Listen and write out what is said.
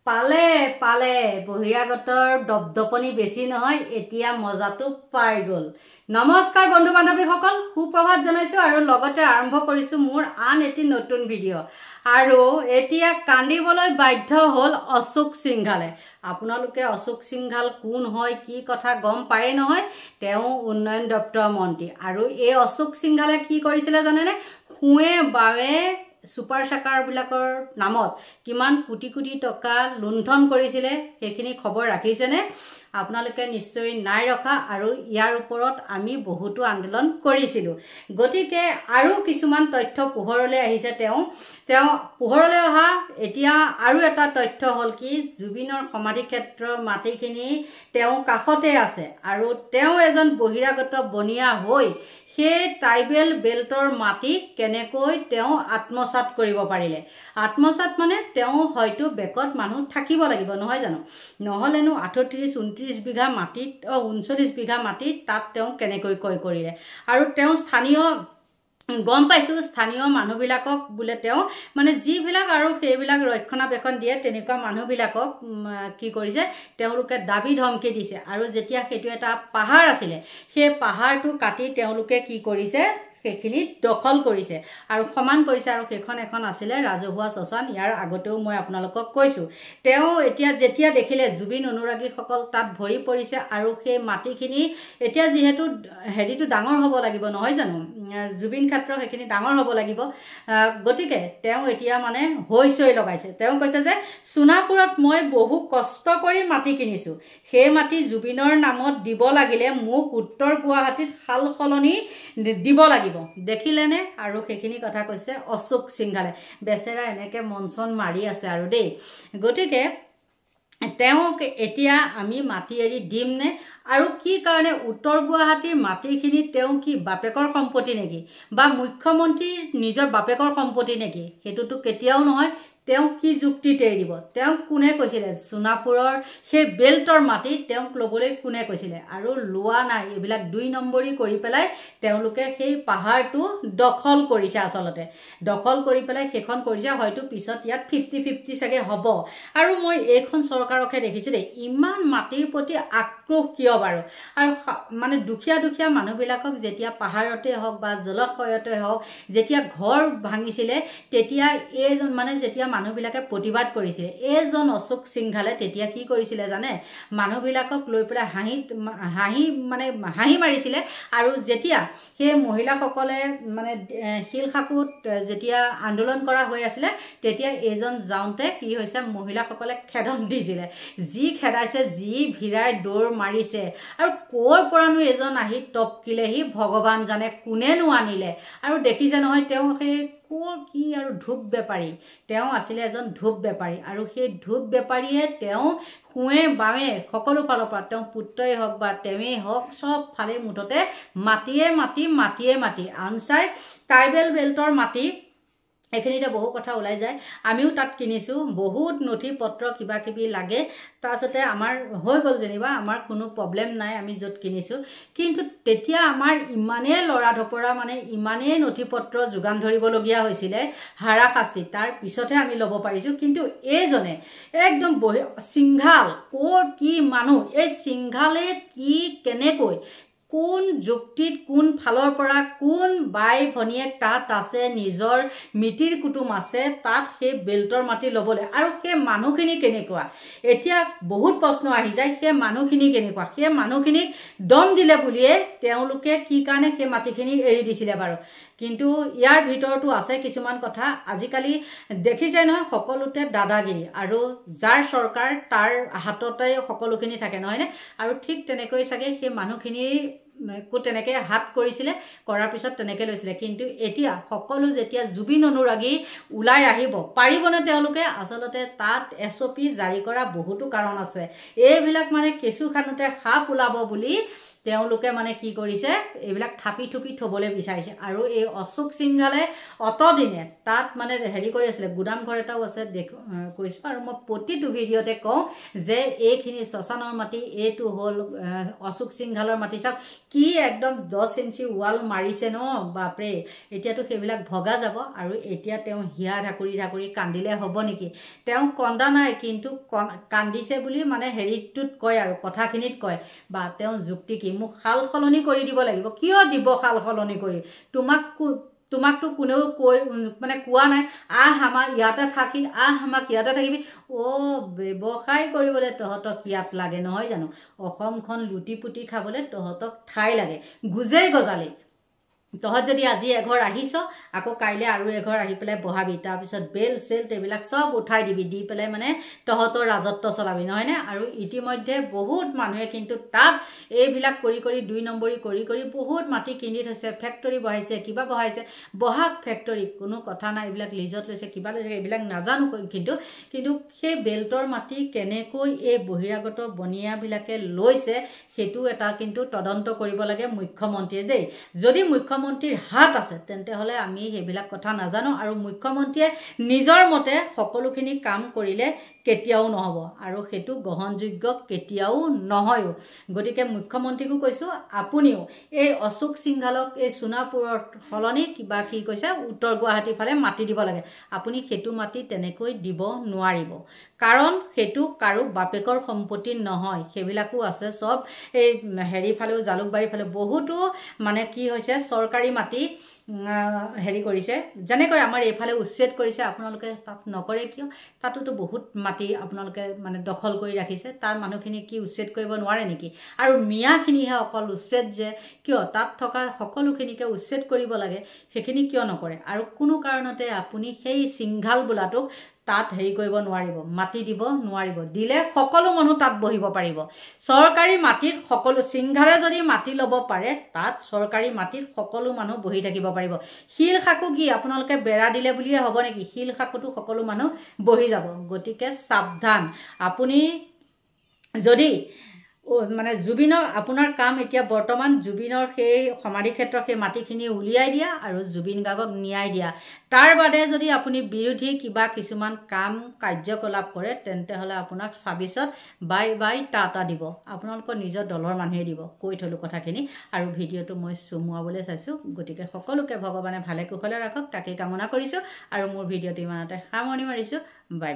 পালে পালে বহিৰাগতৰ দপদপনি বেছি নহয় এতিয়া মজাটো পাই গল। নমস্কাৰ বন্ধু বান্ধৱীসকল, সুপ্ৰভাত জনাইছো আৰু লগতে আৰম্ভ কৰিছো মোৰ আন এটি নতুন ভিডিঅ'। আৰু এতিয়া কান্দিবলৈ বাধ্য হল অশোক সিংঘালে। আপোনালোকে অশোক সিংঘাল কোন হয় কি কথা গম পায় নহয়, তেওঁ উন্নয়ন দপ্তৰৰ মন্ত্ৰী। আৰু এই অশোক সিংঘালে কি কৰিছিলে জানেনে, শুৱে বাৱে সুপাৰ চাকাৰবিলাকৰ নামত কিমান কোটি কোটি টকা লুণ্ঠন কৰিছিলে সেইখিনি খবৰ ৰাখিছেনে? আপোনালোকে নিশ্চয় নাই ৰখা, আৰু ইয়াৰ ওপৰত আমি বহুতো আন্দোলন কৰিছিলোঁ। গতিকে আৰু কিছুমান তথ্য পোহৰলৈ আহিছে। তেওঁ পোহৰলৈ অহা এতিয়া আৰু এটা তথ্য হ'ল কি, জুবিনৰ সমাধি ক্ষেত্ৰৰ মাটিখিনি তেওঁ কাষতে আছে, আৰু তেওঁ এজন বহিৰাগত বনিয়া হৈ সেই ট্ৰাইবেল বেল্টৰ মাটি কেনেকৈ তেওঁ আত্মসাত কৰিব পাৰিলে। আত্মসাত মানে তেওঁ হয়তো বেকত মানুহ থাকিব লাগিব, নহয় জানো? নহ'লেনো 38-29 বিঘা মাটিত 39 বিঘা মাটিত তাত তেওঁ কেনেকৈ ক্ৰয় কৰিলে। আৰু তেওঁ স্থানীয় গম পাইছোঁ স্থানীয় মানুহবিলাকক বোলে তেওঁ মানে যিবিলাক আৰু সেইবিলাক ৰক্ষণাবেক্ষণ দিয়ে তেনেকুৱা মানুহবিলাকক কি কৰিছে, তেওঁলোকে দাবী ধমকি দিছে। আৰু যেতিয়া সেইটো এটা পাহাৰ আছিলে, সেই পাহাৰটো কাটি তেওঁলোকে কি কৰিছে, সেইখিনি দখল কৰিছে আৰু সমান কৰিছে। আৰু সেইখন এখন আছিলে ৰাজহুৱা শ্মশান। ইয়াৰ আগতেও মই আপোনালোকক কৈছোঁ। তেওঁ এতিয়া যেতিয়া দেখিলে জুবিন অনুৰাগীসকল তাত ভৰি পৰিছে, আৰু সেই মাটিখিনি এতিয়া যিহেতু হেৰিটো ডাঙৰ হ'ব লাগিব, নহয় জানো, জুবিন ক্ষেত্ৰ সেইখিনি ডাঙৰ হ'ব লাগিব। গতিকে তেওঁ এতিয়া মানে হৈ লগাইছে। তেওঁ কৈছে যে সোণাপুৰত মই বহু কষ্ট কৰি মাটি কিনিছোঁ, সেই মাটি জুবিনৰ নামত দিব লাগিলে মোক উত্তৰ গুৱাহাটীত সাল সলনি দিব লাগিব। দেখিলেনে? আৰু সেইখিনি কথা কৈছে অশোক সিংঘালে। বেচেৰা এনেকৈ মঞ্চন মাৰি আছে আৰু দেই। গতিকে তেওঁক এতিয়া আমি মাটি এৰি দিমনে? আৰু কি কাৰণে উত্তৰ গুৱাহাটীৰ মাটিখিনি তেওঁ কি বাপেকৰ সম্পত্তি নেকি, বা মুখ্যমন্ত্ৰীৰ নিজৰ বাপেকৰ সম্পত্তি নেকি? সেইটোতো কেতিয়াও নহয়। তেওঁ কি যুক্তিত এৰি দিব? তেওঁক কোনে কৈছিলে সোণাপুৰৰ সেই বেল্টৰ মাটি তেওঁক ল'বলৈ কোনে কৈছিলে? আৰু লোৱা নাই, এইবিলাক 2 নম্বৰী কৰি পেলাই তেওঁলোকে সেই পাহাৰটো দখল কৰিছে। আচলতে দখল কৰি পেলাই সেইখন কৰিছে, হয়তো পিছত ইয়াত 50-50 চাগে হ'ব। আৰু মই এইখন চৰকাৰকহে দেখিছোঁ দেই, ইমান মাটিৰ প্ৰতি আক্ৰোশ কিয় বাৰু? আৰু মানে দুখীয়া মানুহবিলাকক যেতিয়া পাহাৰতে হওক বা জলাশয়তে হওক যেতিয়া ঘৰ ভাঙিছিলে, তেতিয়া এইজন মানে যেতিয়া মানুহবিলাকে প্ৰতিবাদ কৰিছিলে, এইজন অশোক সিংঘালে তেতিয়া কি কৰিছিলে জানে? মানুহবিলাকক লৈ পেলাই হাঁহি মাৰিছিলে। আৰু যেতিয়া সেই মহিলাসকলে মানে শিলশাকুত যেতিয়া আন্দোলন কৰা হৈ আছিলে, তেতিয়া এইজন যাওঁতে কি হৈছে, মহিলাসকলে খেদন দিছিলে। যি খেদাইছে, যি ভিৰাই দৌৰ মাৰিছে, আৰু ক'ৰ পৰানো এজন আহি টপকিলেহি ভগৱান জানে, কোনেনো আনিলে। আৰু দেখিছে নহয়, তেওঁ সেই ক'ৰ কি আৰু ধূপ বেপাৰী, তেওঁ আছিলে এজন ধূপ বেপাৰী। আৰু সেই ধূপ বেপাৰীয়ে তেওঁ শুৱে বাৱে সকলো ফালৰ পৰা তেওঁ পুত্ৰই হওক বা তেওঁৱেই হওক, চব ফালে মুঠতে মাটিয়ে মাটি আনচাই ট্ৰাইবেল বেল্টৰ মাটি। এইখিনিতে বহু কথা ওলাই যায়। আমিও তাত কিনিছোঁ, বহুত নথি পত্ৰ কিবা কিবি লাগে। তাৰপিছতে আমাৰ হৈ গ'ল যেনিবা, আমাৰ কোনো প্ৰব্লেম নাই আমি য'ত কিনিছোঁ। কিন্তু তেতিয়া আমাৰ ইমানেই লৰা ঢপৰা, মানে ইমানেই নথি পত্ৰ যোগান ধৰিবলগীয়া হৈছিলে, হাৰাশাস্তি। তাৰ পিছতহে আমি ল'ব পাৰিছোঁ। কিন্তু এইজনে একদম সিংঘাল ক'ৰ কি মানুহ, এই সিংঘালে কি কেনেকৈ কোন যুক্তিত কোন ফালৰ পৰা কোন বাই ভনীয়েক তাত আছে, নিজৰ মিতিৰ কুটুম আছে তাত সেই বেল্টৰ মাটি ল'বলৈ। আৰু সেই মানুহখিনি কেনেকুৱা, এতিয়া বহুত প্ৰশ্ন আহি যায়, সেই মানুহখিনি কেনেকুৱা? সেই মানুহখিনিক দম দিলে বুলিয়ে তেওঁলোকে কি কাৰণে সেই মাটিখিনি এৰি দিছিলে বাৰু? কিন্তু ইয়াৰ ভিতৰতো আছে কিছুমান কথা। আজিকালি দেখিছে নহয়, সকলোতে দাদাগিৰি, আৰু যাৰ চৰকাৰ তাৰ হাততে সকলোখিনি থাকে, নহয়নে? আৰু ঠিক তেনেকৈ চাগে সেই মানুহখিনি তেনেকৈ হাত কৰিছিলে, কৰাৰ পিছত তেনেকৈ লৈছিলে। কিন্তু এতিয়া সকলো যেতিয়া জুবিন অনুৰাগী ওলাই আহিব, পাৰিবনে তেওঁলোকে? আচলতে তাত SOP জাৰি কৰা বহুতো কাৰণ আছে। এইবিলাক মানে কেঁচু খানোতে সাপ ওলাব বুলি তেওঁলোকে মানে কি কৰিছে এইবিলাক থাপি থুপি থবলৈ বিচাৰিছে আৰু এই অশোক সিংঘালে অতদিনে তাত মানে হেৰি কৰি আছিলে গুদাম ঘৰ এটাও আছে কৈছোঁ আৰু মই প্ৰতিটো ভিডিঅ'তে কওঁ যে এইখিনি শ্মশানৰ মাটি এইটো হ'ল অশোক সিংঘালৰ মাটি চাওক কি একদম 10 ইঞ্চি ৱাল মাৰিছে ন বাপৰে এতিয়াতো সেইবিলাক ভগা যাব আৰু এতিয়া তেওঁ হিয়া ঢাকুৰি কান্দিলে হ'ব নেকি তেওঁ কন্দা নাই কিন্তু কান্দিছে বুলি মানে হেৰিটোত কয় আৰু কথাখিনিত কয় বা তেওঁ যুক্তি কি মোক হাল সলনি কৰি দিব লাগিব কিয় দিব হাল সলনি কৰি তোমাকতো কোনেও কৈ মানে কোৱা নাই আমাক ইয়াতে থাকি আমাক ইয়াতে থাকিবি ব্যৱসায় কৰিবলৈ তহঁতক ইয়াত লাগে নহয় জানো অসমখন লুটি পুটি খাবলৈ তহঁতক ঠাই লাগে গুজেই গজালি তহঁত যদি আজি এঘৰ আহিছ আকৌ কাইলৈ আৰু এঘৰ আহি পেলাই বহাবি তাৰপিছত বেল চেল এইবিলাক চব উঠাই দিবি দি পেলাই মানে তহঁতৰ ৰাজত্ব চলাবি নহয়নে আৰু ইতিমধ্যে বহুত মানুহে কিন্তু তাত এইবিলাক কৰি 2 নম্বৰী কৰি বহুত মাটি কিনি থৈছে ফেক্টৰী বহাইছে কিবা বহাইছে বহাক ফেক্টৰী কোনো কথা নাই এইবিলাক লিজত লৈছে কিবা লৈছে এইবিলাক নাজানো কিন্তু সেই বেল্টৰ মাটি কেনেকৈ এই বহিৰাগত বনিয়াবিলাকে লৈছে সেইটো এটা কিন্তু তদন্ত কৰিব লাগে মুখ্যমন্ত্ৰীয়ে দেই যদি মুখ্যমন্ত্ৰীৰ হাত আছে তেন্তে হলে আমি সেইবিলাক কথা নাজানো আৰু মুখ্যমন্ত্ৰীয়ে নিজৰ মতে সকলোখিনি কাম কৰিলে কেতিয়াও নহব আৰু সেইটো গ্ৰহণযোগ্য কেতিয়াও নহয় গতিকে মুখ্যমন্ত্ৰীকো কৈছো আপুনিও এই অশোক সিংঘালক এই সোণাপুৰৰ হলনি কিবা কি কৈছে উত্তৰ গুৱাহাটী ফালে মাটি দিব লাগে আপুনি সেইটো মাটি তেনেকৈ দিব নোৱাৰিব কাৰণ সেইটো কাৰো বাপেকৰ সম্পত্তি নহয় সেইবিলাকো আছে সব এই হেৰি ফালেও জালুকবাৰী ফালে বহুতো মানে কি হৈছে চৰকাৰী মাটি হেৰি কৰিছে যেনেকৈ আমাৰ এইফালে উচ্ছেদ কৰিছে আপোনালোকে তাত নকৰে কিয় তাতোতো বহুত মাটি আপোনালোকে মানে দখল কৰি ৰাখিছে তাৰ মানুহখিনি কি উচ্ছেদ কৰিব নোৱাৰে নেকি আৰু মিয়াখিনিহে অকল উচ্ছেদ যে কিয় তাত থকা সকলোখিনিকে উচ্ছেদ কৰিব লাগে সেইখিনি কিয় নকৰে আৰু কোনো কাৰণতে আপুনি সেই সিংঘাল বোলাটোক তাত হেৰি কৰিব নোৱাৰিব মাটি দিব নোৱাৰিব দিলে সকলো মানুহ তাত বহিব পাৰিব চৰকাৰী মাটিত সকলো সিংঘালে যদি মাটি ল'ব পাৰে তাত চৰকাৰী মাটিত সকলো মানুহ বহি থাকিব পাৰিব শিল খাকু কি আপোনালোকে বেৰা দিলে বুলিয়ে হ'ব নেকি শিল খাকুটো সকলো মানুহ বহি যাব গতিকে সাৱধান আপুনি যদি মানে জুবিনৰ আপোনাৰ কাম এতিয়া বৰ্তমান জুবিনৰ সেই সমাধি ক্ষেত্ৰৰ সেই মাটিখিনি উলিয়াই দিয়া আৰু জুবিন গাৰ্গক ন্যায় দিয়া তাৰ বাদে যদি আপুনি বিৰোধী কিবা কিছুমান কাম কাৰ্যকলাপ কৰে তেন্তে হলে আপোনাক 26ত বাই টাটা দিব আপোনালোকৰ নিজৰ দলৰ মানুহে দিব কৈ থলো কথাখিনি আৰু ভিডিঅটো মই সুমুৱাবলৈ চাইছো গতিকে সকলোকে ভগৱানে ভালে কুশলে ৰাখক তাকে কামনা কৰিছো আৰু মোৰ ভিডিঅটো ইমানতে সামৰণি মাৰিছো বাই